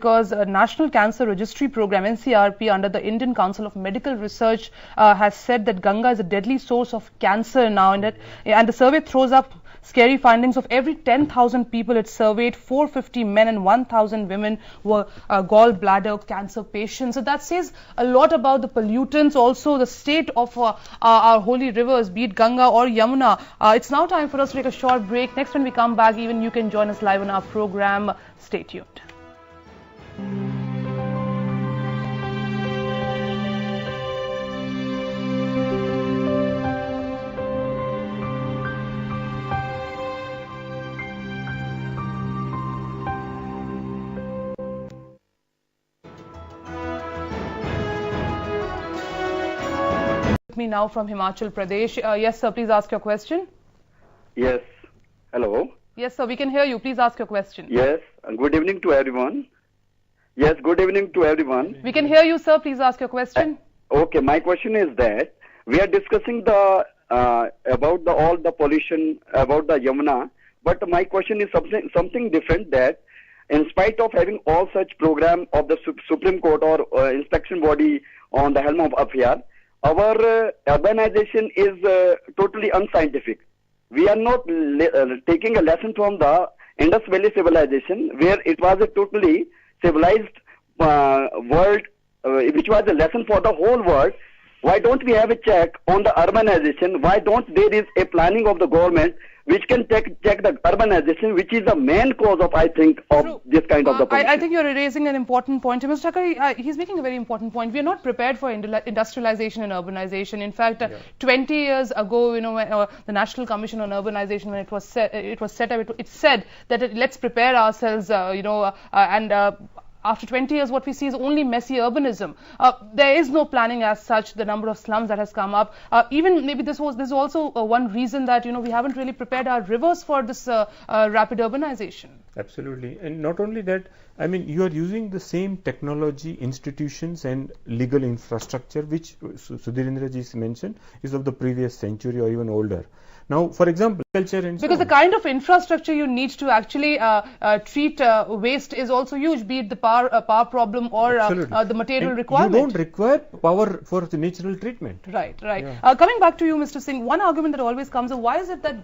because National Cancer Registry Program NCRP under the Indian Council of Medical Research has said that Ganga is a deadly source of cancer now, and the survey throws up scary findings. Of every 10,000 people it surveyed, 450 men and 1,000 women were gallbladder cancer patients. So that says a lot about the pollutants, also the state of our holy rivers, be it Ganga or Yamuna. It's now time for us to take a short break. Next, when we come back, even you can join us live on our program. Stay tuned. Me now from Himachal Pradesh. Yes, sir, please ask your question. Yes. Hello. Yes, sir, we can hear you. Please ask your question. Yes. Good evening to everyone. Yes, good evening to everyone. We can hear you, sir. Please ask your question. Okay, my question is that we are discussing the about all the pollution about the Yamuna, but my question is something different, that in spite of having all such program of the Supreme Court or inspection body on the helm of affair, our urbanization is totally unscientific. We are not taking a lesson from the Indus Valley civilization, where it was a totally civilized world, which was a lesson for the whole world. Why don't we have a check on the urbanization? Why don't there is a planning of the government which can check the urbanization, which is the main cause of, I think, of this kind of the pollution? I think you're raising an important point. Mr. Thakkar, he's making a very important point. We are not prepared for industrialization and urbanization. In fact, 20 years ago, when, the National Commission on Urbanization, when it was set up, it said that let's prepare ourselves, after 20 years, what we see is only messy urbanism. There is no planning as such. The number of slums that has come up, even maybe this is also one reason that we haven't really prepared our rivers for this rapid urbanization. Absolutely, and not only that, I mean, you are using the same technology, institutions, and legal infrastructure which Sudhirendra ji mentioned is of the previous century or even older. Now, for example, culture and because the kind of infrastructure you need to actually treat waste is also huge, be it the power problem or the material requirement. You don't require power for the natural treatment. Right. Yeah. Coming back to you, Mr. Singh, one argument that always comes up: why is it that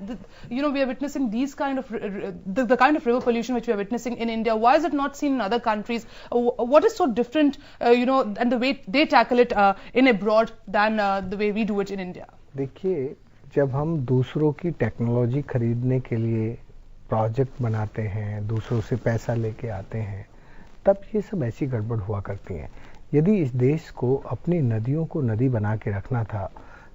we are witnessing these kind of the kind of river pollution which we are witnessing in India? Why is it not seen in other countries? What is so different, and the way they tackle it in abroad than the way we do it in India? देखिए, जब हम दूसरों की technology खरीदने के लिए project बनाते हैं, दूसरों से पैसा लेके आते हैं, तब ये सब ऐसी गड़बड़ हुआ करती हैं। यदि इस देश को अपनी नदियों को नदी बना के रखना था,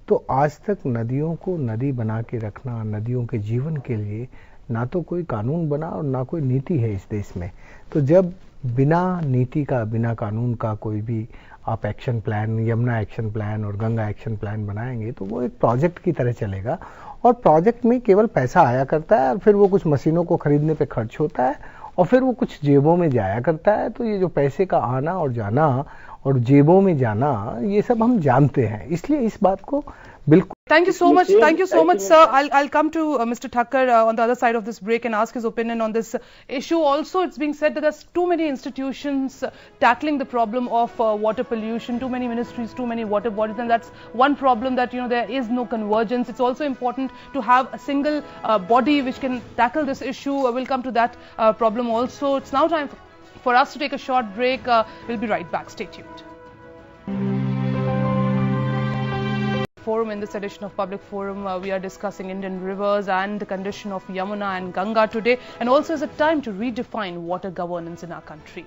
तो आज तक नदियों को नदी बना के रखना, नदियों के जीवन के लिए ना तो कोई कानून बना और ना कोई नीति है इस देश में। तो जब बिना नीति का, बिना कानून का कोई भी आप action plan, Yamuna action plan और गंगा एक्शन प्लान बनाएंगे, तो वो एक प्रोजेक्ट की तरह चलेगा, और प्रोजेक्ट में केवल पैसा आया करता है और फिर वो कुछ मशीनों को खरीदने पे खर्च होता है और फिर वो कुछ जेबों में जाया करता है। तो ये जो पैसे का आना और जाना और जेबों में जाना, ये सब हम जानते हैं, इसलिए इस बात को बिल्कुल। Thank you so much. Thank you so much, sir. I'll come to Mr. Thakkar on the other side of this break and ask his opinion on this issue. Also, it's being said that there's too many institutions tackling the problem of water pollution, too many ministries, too many water bodies, and that's one problem, that there is no convergence. It's also important to have a single body which can tackle this issue. We'll come to that problem also. It's now time for us to take a short break. We'll be right back. Stay tuned. Forum. In this edition of Public Forum, we are discussing Indian rivers and the condition of Yamuna and Ganga today, and also is it time to redefine water governance in our country.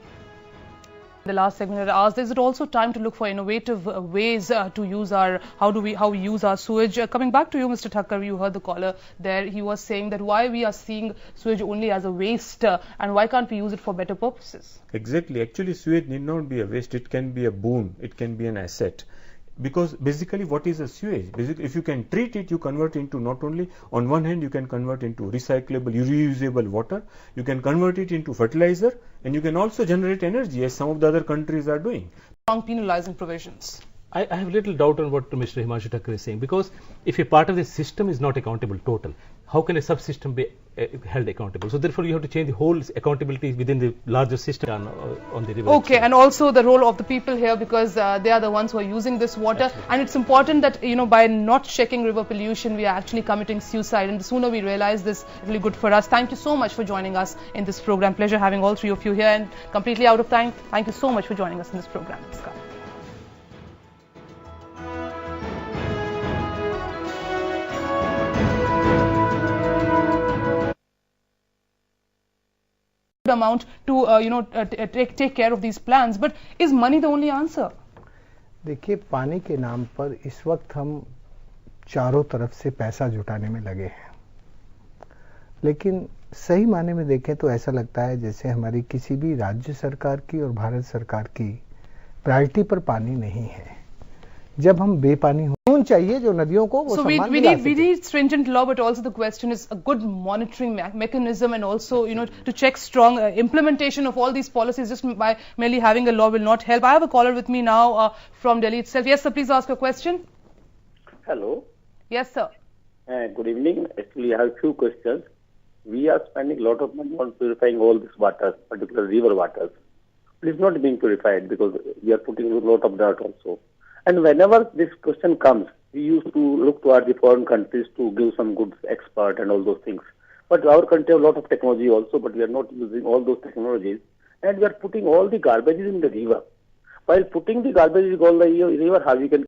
The last segment I asked, is it also time to look for innovative ways to use how we use our sewage? Coming back to you, Mr. Thakkar, you heard the caller there. He was saying that why we are seeing sewage only as a waste and why can't we use it for better purposes? Exactly. Actually, sewage need not be a waste. It can be a boon. It can be an asset. Because basically, what is a sewage? Basically, if you can treat it, you convert into, not only on one hand, you can convert into recyclable, reusable water, you can convert it into fertilizer, and you can also generate energy, as some of the other countries are doing. Strong penalizing provisions. I have little doubt on what Mr. Himanshu Thakkar is saying, because if a part of the system is not accountable total, how can a subsystem be held accountable. So therefore, you have to change the whole accountability within the larger system on the river. Okay, and also the role of the people here, because they are the ones who are using this water. Absolutely. And it's important that, you know, by not checking river pollution, we are actually committing suicide. And the sooner we realize this, it's really good for us. Thank you so much for joining us in this program. Pleasure having all three of you here, and completely out of time. Thank you so much for joining us in this program. Amount to take care of these plans, but is money the only answer? देखिए, पानी के नाम पर इस वक्त हम चारों तरफ से पैसा जुटाने में लगे हैं, लेकिन सही मायने में देखें तो ऐसा लगता है जैसे हमारी किसी भी राज्य सरकार की और भारत सरकार की प्रायोरिटी पर पानी नहीं है। जब हम बेपानी होना चाहिए जो नदियों को वो सम्मान दिला सके। We need stringent law, but also the question is a good monitoring mechanism, and also, you know, to check strong implementation of all these policies. Just by merely having a law will not help. I have a caller with me now from Delhi itself. Yes, sir, please ask your question. Hello. Yes, sir. Good evening. Actually, I have few questions. We are spending a lot of money on purifying all this water, particularly river waters. It is not being purified because we are putting a lot of dirt also. And whenever this question comes, we used to look toward the foreign countries to give some good expert and all those things. But our country has a lot of technology also, but we are not using all those technologies. And we are putting all the garbages in the river. While putting the garbages in the river, how we can